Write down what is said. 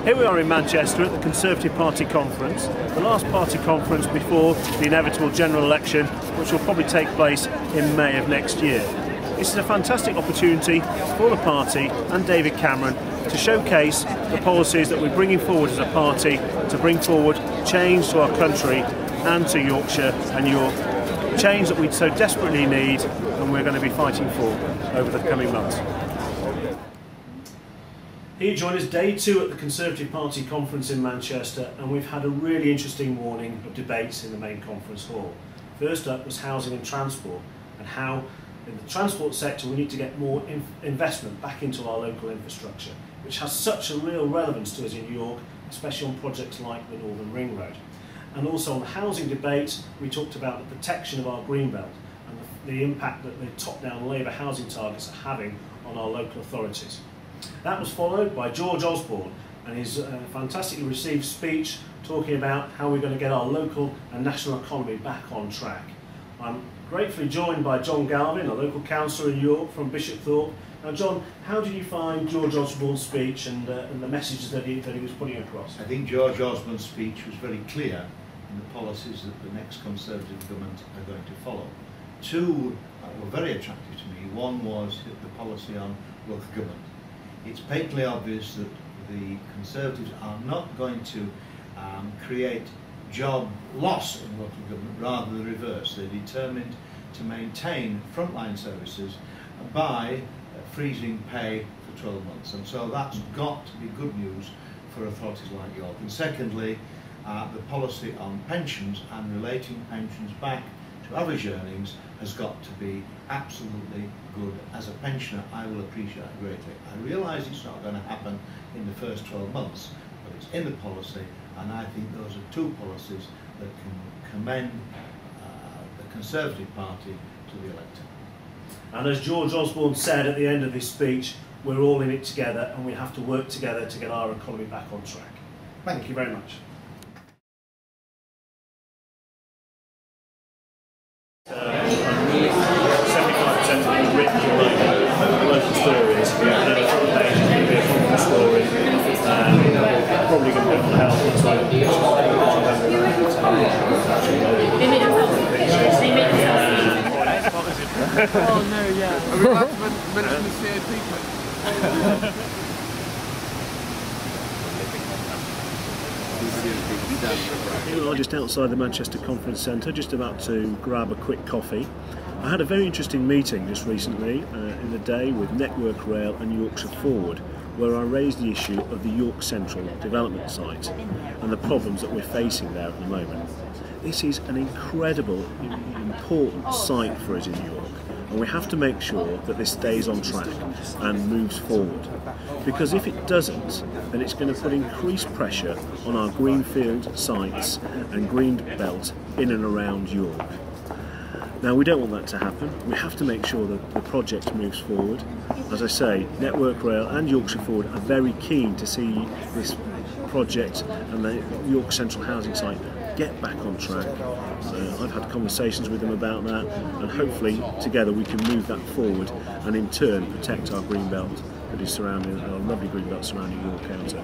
Here we are in Manchester at the Conservative Party conference, the last party conference before the inevitable general election, which will probably take place in May of next year. This is a fantastic opportunity for the party and David Cameron to showcase the policies that we're bringing forward as a party to bring forward change to our country and to Yorkshire and York. Change that we so desperately need and we're going to be fighting for over the coming months. Here you join us day 2 at the Conservative Party conference in Manchester, and we've had a really interesting morning of debates in the main conference hall. First up was housing and transport, and how in the transport sector we need to get more investment back into our local infrastructure, which has such a real relevance to us in York, especially on projects like the Northern Ring Road. And also on the housing debate, we talked about the protection of our green belt and the impact that the top-down Labour housing targets are having on our local authorities. That was followed by George Osborne and his fantastically received speech talking about how we're going to get our local and national economy back on track. I'm gratefully joined by John Galvin, a local councillor in York from Bishopthorpe. Now John, how did you find George Osborne's speech and the messages that he was putting across? I think George Osborne's speech was very clear in the policies that the next Conservative government are going to follow. Two were very attractive to me. One was the policy on local government. It's patently obvious that the Conservatives are not going to create job loss in local government, rather the reverse. They're determined to maintain frontline services by freezing pay for 12 months. And so that's got to be good news for authorities like York. And secondly, the policy on pensions and relating pensions back to average earnings has got to be absolutely good. As a pensioner, I will appreciate that greatly. I realise it's not going to happen in the first 12 months, but it's in the policy, and I think those are two policies that can commend the Conservative Party to the electorate. And as George Osborne said at the end of his speech, we're all in it together and we have to work together to get our economy back on track. Thank you very much. 75% of them are written local stories, and then the front page is going to be a conference story, probably going to be on health as well. Oh no, yeah. Are we allowed to mention the CAP? Here we are just outside the Manchester Conference Centre, just about to grab a quick coffee. I had a very interesting meeting just recently in the day with Network Rail and Yorkshire Forward, where I raised the issue of the York Central development site and the problems that we're facing there at the moment. This is an incredible, important site for us in York, and we have to make sure that this stays on track and moves forward. Because if it doesn't, then it's going to put increased pressure on our greenfield sites and green belt in and around York. Now, we don't want that to happen. We have to make sure that the project moves forward. As I say, Network Rail and Yorkshire Forward are very keen to see this project and the York Central housing site get back on track. I've had conversations with them about that, and hopefully together we can move that forward and in turn protect our green belt that is surrounding, our lovely green belt surrounding York County.